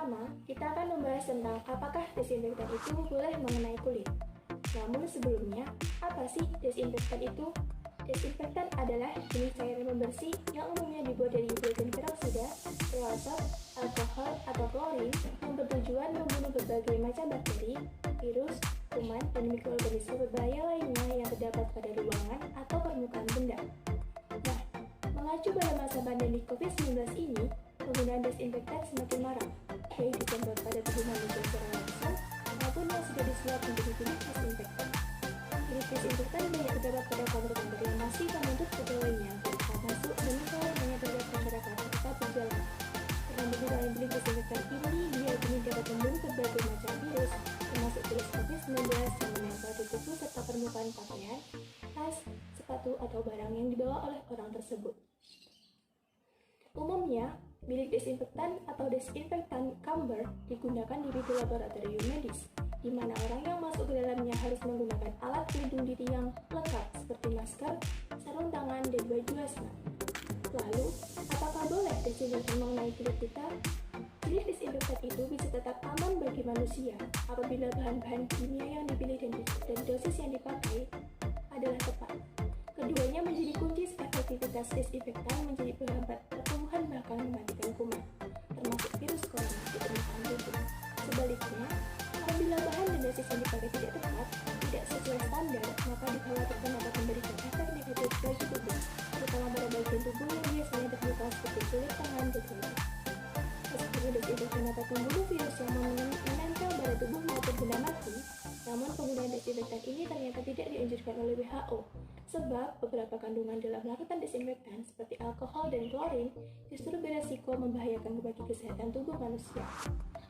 pertama, kita akan membahas tentang apakah desinfektan itu boleh mengenai kulit. Namun sebelumnya, apa sih desinfektan itu? Desinfektan adalah jenis cairan pembersih yang umumnya dibuat dari hidrogen peroksida, peroksida, alkohol, atau klorin yang bertujuan membunuh berbagai macam bakteri, virus, kuman, dan mikroorganisme berbahaya lainnya yang terdapat pada ruangan atau permukaan benda. Nah, mengacu pada masa pandemi COVID-19 ini, penggunaan desinfektan semakin marak, baik disemprot pada tubuh manusia secara langsung maupun yang sudah disuap menjadi bilik desinfektan. Bilik desinfektan banyak terdapat pada kantor-kantor yang masih membentuk pegawainya untuk saat masuk dan misalnya hanya terdapat masyarakat tetap berjalan. Karena penggunaan bilik desinfektan ini diyakini dapat membunuh berbagai macam virus, termasuk virus COVID-19 yang menempel di tubuh serta permukaan pakaian, tas, sepatu, atau barang yang dibawa oleh orang tersebut. Umumnya, bilik desinfektan atau desinfektan chamber digunakan di bidang laboratorium medis, di mana orang yang masuk ke dalamnya harus menggunakan alat pelindung diri yang lengkap seperti masker, sarung tangan, dan baju hazmat. Lalu, apakah boleh desinfektan mengenai kulit kita? Bilik desinfektan itu bisa tetap aman bagi manusia apabila bahan-bahan kimia yang dipilih dan dosis yang dipakai adalah tepat. Keduanya menjadi kunci efektivitas desinfektan menjadi penghambat pertumbuhan bahkan mematikan kuman, termasuk virus corona di permukaan tubuh. Sebaliknya, apabila bahan dan dosis yang dipakai tidak tepat, tidak sesuai standar, maka dikhawatirkan dapat memberikan efek negatif bagi tubuh, terutama pada bagian tubuh yang biasanya terbuka seperti kulit, tangan, dan wajah. Meskipun desinfektan dapat membunuh virus yang menempel pada tubuh maupun benda mati, namun penggunaan desinfektan ini ternyata tidak dianjurkan oleh WHO, sebab beberapa kandungan dalam larutan desinfektan seperti alkohol dan klorin justru beresiko membahayakan bagi kesehatan tubuh manusia.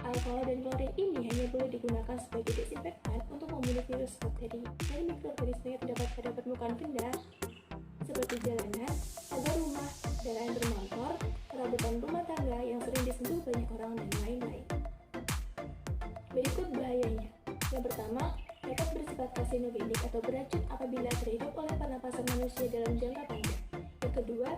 Alkohol dan klorin ini hanya boleh digunakan sebagai desinfektan untuk membunuh virus, bakteri, dan mikroorganisme yang terdapat pada permukaan benda seperti jalanan, pagar rumah, kendaraan bermotor, perabotan rumah tangga yang sering disentuh banyak orang, dan lain-lain. Berikut bahayanya. Yang pertama, dapat bersifat karsinogenik atau beracun apabila terhirup oleh pernapasan manusia dalam jangka panjang. Yang kedua,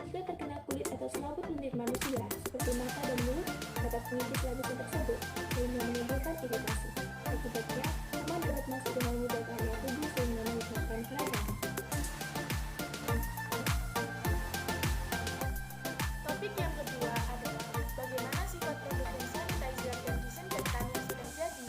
jika terkena kulit atau selaput lendir manusia, seperti mata dan mulut, dapat mengikis lapisan tersebut, sehingga menimbulkan iritasi. Akibatnya, kuman dapat masuk dengan mudah ke area tubuh sehingga menyebabkan peradangan. Topik yang kedua adalah bagaimana sifat produk hand sanitizer dan disinfektan yang sudah jadi.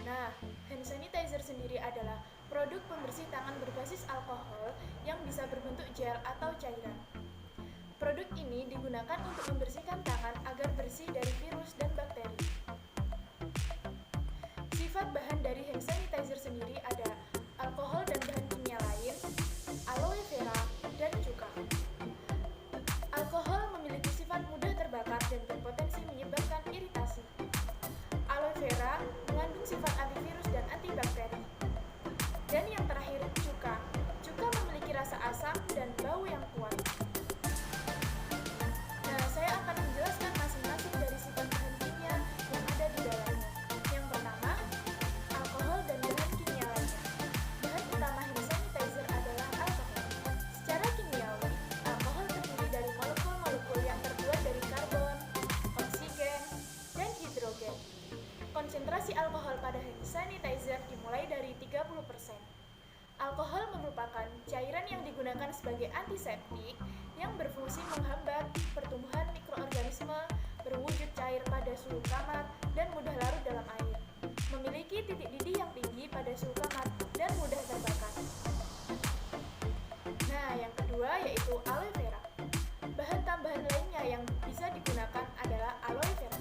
Nah, hand sanitizer sendiri adalah produk pembersih tangan berbasis alkohol yang bisa berbentuk gel atau cairan. Produk ini digunakan untuk membersihkan tangan agar bersih dari virus dan bakteri. Sifat bahan dari hand sanitizer sendiri ada alkohol dan bahan kimia lain, aloe vera, dan cuka. Alkohol memiliki sifat mudah terbakar dan berpotensi menyebabkan iritasi. Aloe vera mengandung sifat antivirus dan antibakteri. Dan yang terakhir, cuka. Cuka memiliki rasa asam dan bau yang kuat. Nah, saya akan menjelaskan masing-masing dari sifat bahan kimia yang ada di dalamnya. Yang pertama, alkohol dan bahan kimia lainnya. Bahan utama hand sanitizer adalah alkohol. Secara kimiawi, alkohol terdiri dari molekul-molekul yang terbuat dari karbon, oksigen, dan hidrogen. Konsentrasi alkohol pada hand sanitizer dimulai dari 30%. Alkohol merupakan cairan yang digunakan sebagai antiseptik yang berfungsi menghambat pertumbuhan mikroorganisme, berwujud cair pada suhu kamar, dan mudah larut dalam air. Memiliki titik didih yang tinggi pada suhu kamar dan mudah terbakar. Nah, yang kedua yaitu aloe vera. Bahan tambahan lainnya yang bisa digunakan adalah aloe vera.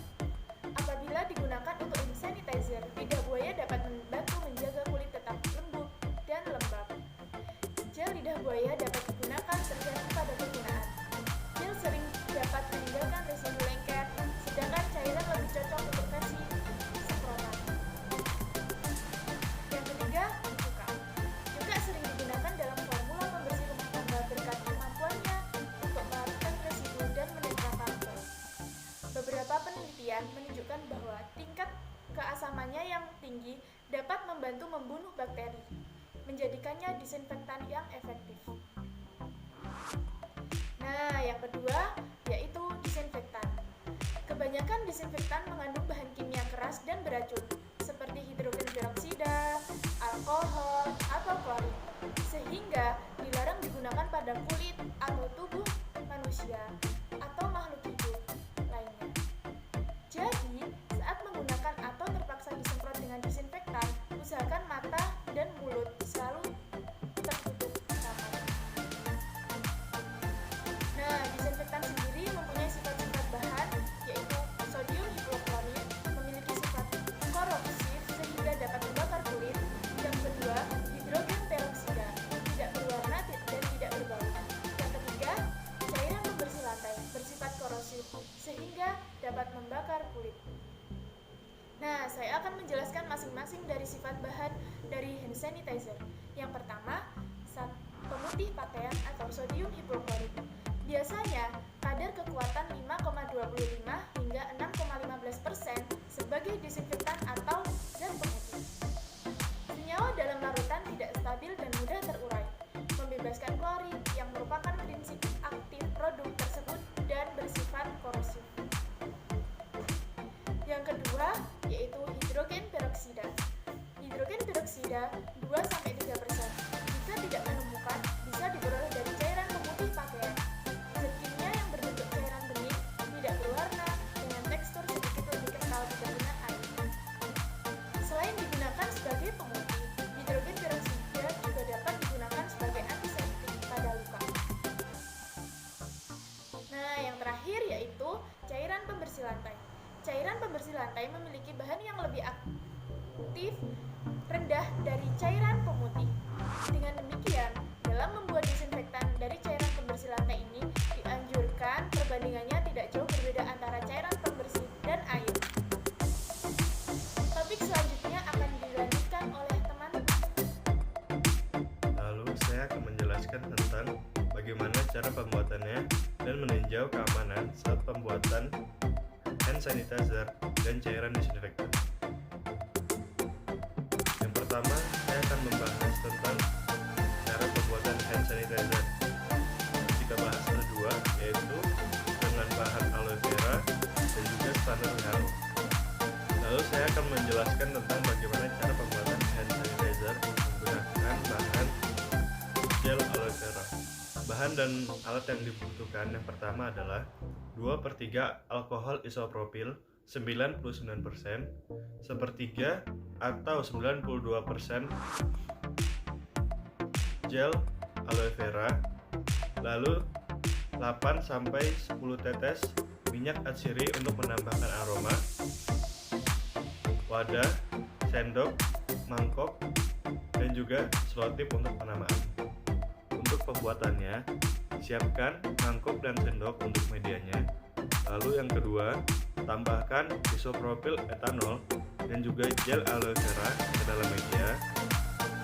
Apabila digunakan untuk hand sanitizer, lidah buaya dapat membantu menjaga kulit tetap lembut dan lembab. Gel lidah buaya dapat digunakan tergantung pada penggunaan. Gel sering dapat meninggalkan residu lengket, sedangkan cairan lebih cocok untuk versi semprotan. Yang ketiga, cuka. Cuka sering digunakan dalam formula pembersih rumah tangga berkat kemampuannya untuk melarutkan residu dan menetralkan bau. Beberapa penelitian menunjukkan bahwa tingkat keasamannya yang tinggi dapat membantu membunuh bakteri, menjadikannya disinfektan yang efektif. Nah, yang kedua yaitu disinfektan. Kebanyakan disinfektan mengandung bahan kimia keras dan beracun, seperti hidrogen peroksida, alkohol, atau klorin, sehingga dilarang digunakan pada kulit atau tubuh manusia atau makhluk hidup lainnya. Jadi, saat menggunakan atau terpaksa disemprot dengan disinfektan, usahakan mata dan mulut selalu tertutup rapat. Nah, disinfektan sendiri mempunyai sifat-sifat bahan, yaitu sodium hipoklorit, memiliki sifat korosif sehingga dapat membakar kulit. Yang kedua, hidrogen peroksida, tidak berwarna dan tidak berbau. Yang ketiga, cairan pembersih lantai, bersifat korosif sehingga dapat membakar kulit. Nah, saya akan menjelaskan masing-masing dari sifat bahan dari hand sanitizer. Yang pertama, pemutih pakaian atau sodium hipoklorit. Biasanya, kadar kekuatan 5,25 hingga 6,15% sebagai disinfektan atau zat pemutih. Senyawa dalam larutan tidak stabil dan mudah terurai, membebaskan klorin yang merupakan prinsip aktif produk tersebut dan bersifat korosif. Yang kedua, yaitu hidrogen peroksida. Hidrogen peroksida 2-3%. Jika tidak menemukan, bisa diperoleh dari cairan pemutih pakaian. Zat kimia yang berbentuk cairan bening, tidak berwarna, dengan tekstur sedikit lebih kental dibandingkan air. Selain digunakan sebagai pemutih, hidrogen peroksida juga dapat digunakan sebagai antiseptik pada luka. Nah, yang terakhir yaitu cairan pembersih lantai. Cairan pembersih lantai memiliki bahan yang lebih aktif rendah dari cairan pemutih. Dengan demikian, dalam membuat disinfektan dari cairan pembersih lantai ini dianjurkan perbandingannya tidak jauh berbeda antara cairan pembersih dan air. Topik selanjutnya akan dilanjutkan oleh teman. Lalu saya akan menjelaskan tentang bagaimana cara pembuatannya dan meninjau keamanan saat pembuatan hand sanitizer dan cairan disinfektan. Yang pertama, saya akan membahas tentang cara pembuatan hand sanitizer. Kita bahas ada dua, yaitu dengan bahan aloe vera dan juga standar WHO. Lalu saya akan menjelaskan tentang bagaimana cara pembuatan hand sanitizer menggunakan bahan gel aloe vera. Bahan dan alat yang dibutuhkan yang pertama adalah 2/3 alkohol isopropil 99%, 1/3 atau 92% gel aloe vera, lalu 8-10 tetes minyak atsiri untuk menambahkan aroma, wadah, sendok, mangkok, dan juga selotip untuk penamaan. Untuk pembuatannya, siapkan mangkok dan sendok untuk medianya. Lalu yang kedua, tambahkan isopropil etanol dan juga gel aloe vera ke dalam media.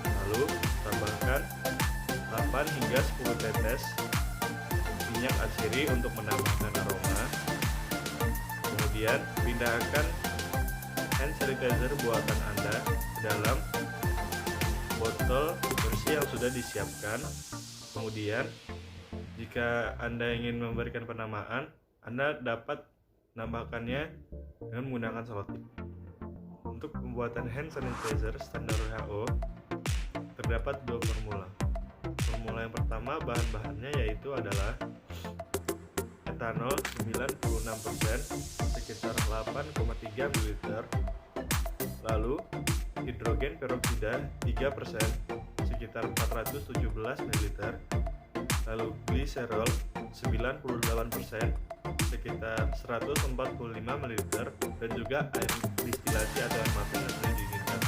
Lalu tambahkan 8 hingga 10 tetes minyak atsiri untuk menambahkan aroma. Kemudian pindahkan hand sanitizer buatan Anda ke dalam botol bersih yang sudah disiapkan. Kemudian jika Anda ingin memberikan penamaan, Anda dapat menambahkannya dengan menggunakan selotip. Untuk pembuatan hand sanitizer standar WHO terdapat dua formula. Formula yang pertama, bahan-bahannya yaitu adalah etanol 96% sekitar 8,3 ml, lalu hidrogen peroksida 3% sekitar 417 ml, lalu gliserol 98% sekitar 145 ml, dan juga air distilasi atau air mata yang sudah diinginkan.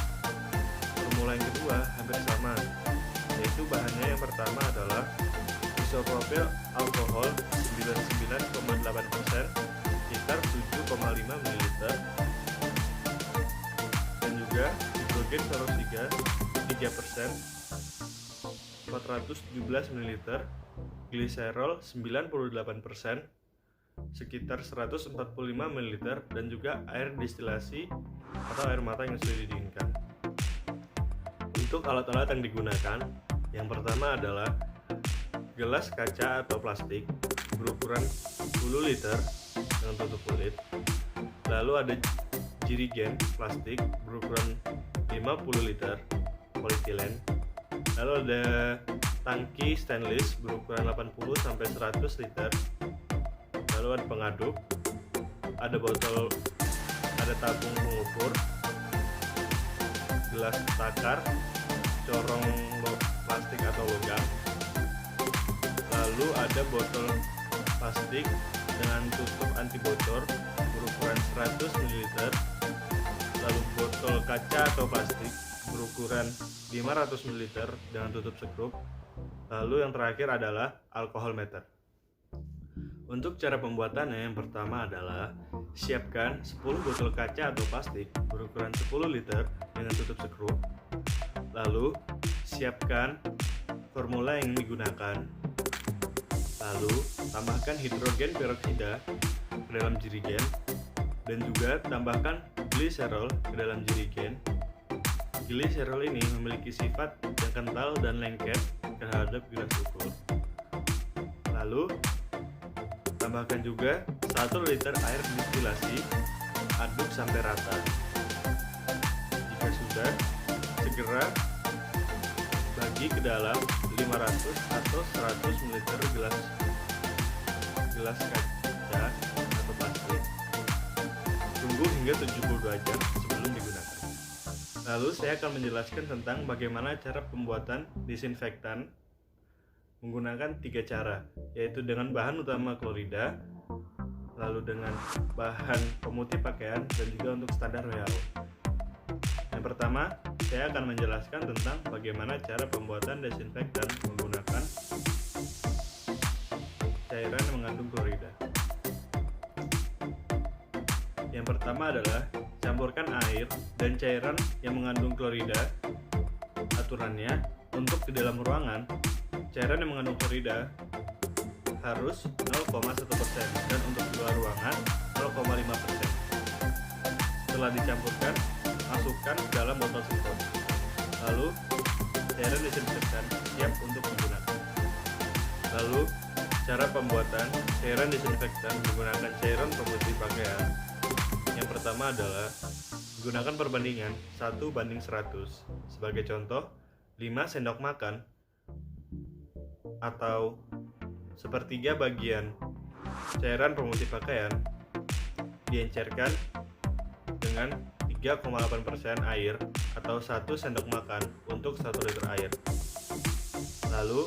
Formula yang kedua hampir sama, yaitu bahannya yang pertama adalah isopropil alkohol 99,8% sekitar 7,5 ml, dan juga hidrogen peroksida 3% 417 ml, gliserol 98% sekitar 145 ml, dan juga air distilasi atau air mata yang sudah didiinginkan. Untuk alat-alat yang digunakan, yang pertama adalah gelas kaca atau plastik berukuran 10 liter dengan tutup kulit, Lalu ada jirigen plastik berukuran 50 liter polietilen. Lalu ada tangki stainless berukuran 80 sampai 100 liter. Lalu ada pengaduk, ada botol, ada tabung pengukur, gelas takar, corong plastik atau logam. Lalu ada botol plastik dengan tutup anti bocor berukuran 100 ml. Lalu botol kaca atau plastik berukuran 500 ml dengan tutup sekrup. Lalu yang terakhir adalah alkohol meter. Untuk cara pembuatannya, yang pertama adalah siapkan 10 botol kaca atau plastik berukuran 10 liter dengan tutup sekrup. Lalu siapkan formula yang digunakan. Lalu tambahkan hidrogen peroksida ke dalam jirigen dan juga tambahkan gliserol ke dalam jirigen. Gliserol ini memiliki sifat yang kental dan lengket terhadap gelas ukur. Lalu tambahkan juga 1 liter air distilasi, aduk sampai rata. Jika sudah, segera bagi ke dalam 500 atau 100 ml gelas kaca atau plastik. Tunggu hingga 72 jam sebelum digunakan. Lalu saya akan menjelaskan tentang bagaimana cara pembuatan disinfektan menggunakan 3 cara, yaitu dengan bahan utama klorida, lalu dengan bahan pemutih pakaian, dan juga untuk standar WHO. Yang pertama, saya akan menjelaskan tentang bagaimana cara pembuatan desinfektan menggunakan cairan yang mengandung klorida. Yang pertama adalah campurkan air dan cairan yang mengandung klorida. Aturannya, untuk di dalam ruangan, cairan yang mengandung klorida harus 0,1% dan untuk di luar ruangan 0,5%. Setelah dicampurkan, masukkan ke dalam botol semprot. Lalu, cairan disinfektan siap untuk digunakan. Lalu, cara pembuatan cairan disinfektan menggunakan cairan pemutih pakaian. Yang pertama adalah gunakan perbandingan 1:100. Sebagai contoh, 5 sendok makan atau sepertiga bagian cairan pemutih pakaian diencerkan dengan 3,8% air atau 1 sendok makan untuk 1 liter air. Lalu,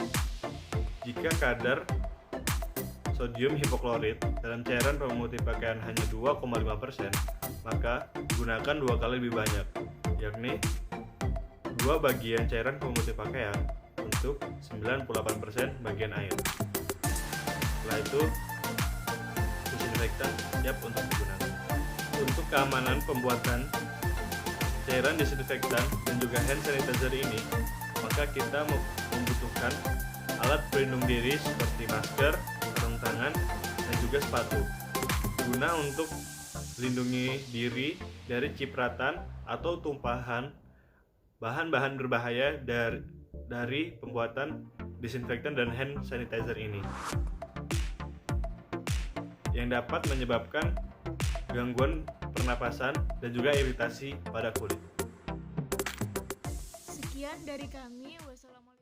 jika kadar sodium hipoklorit dalam cairan pemutih pakaian hanya 2,5%, maka gunakan 2 kali lebih banyak, yakni 2 bagian cairan pemutih pakaian untuk 98% bagian air. Setelah itu, disinfektan siap untuk digunakan. Untuk keamanan pembuatan cairan disinfektan dan juga hand sanitizer ini, maka kita membutuhkan alat pelindung diri seperti masker, sarung tangan, dan juga sepatu, guna untuk melindungi diri dari cipratan atau tumpahan bahan-bahan berbahaya dari pembuatan disinfektan dan hand sanitizer ini, yang dapat menyebabkan gangguan pernapasan dan juga iritasi pada kulit. Sekian dari kami. Wassalamualaikum.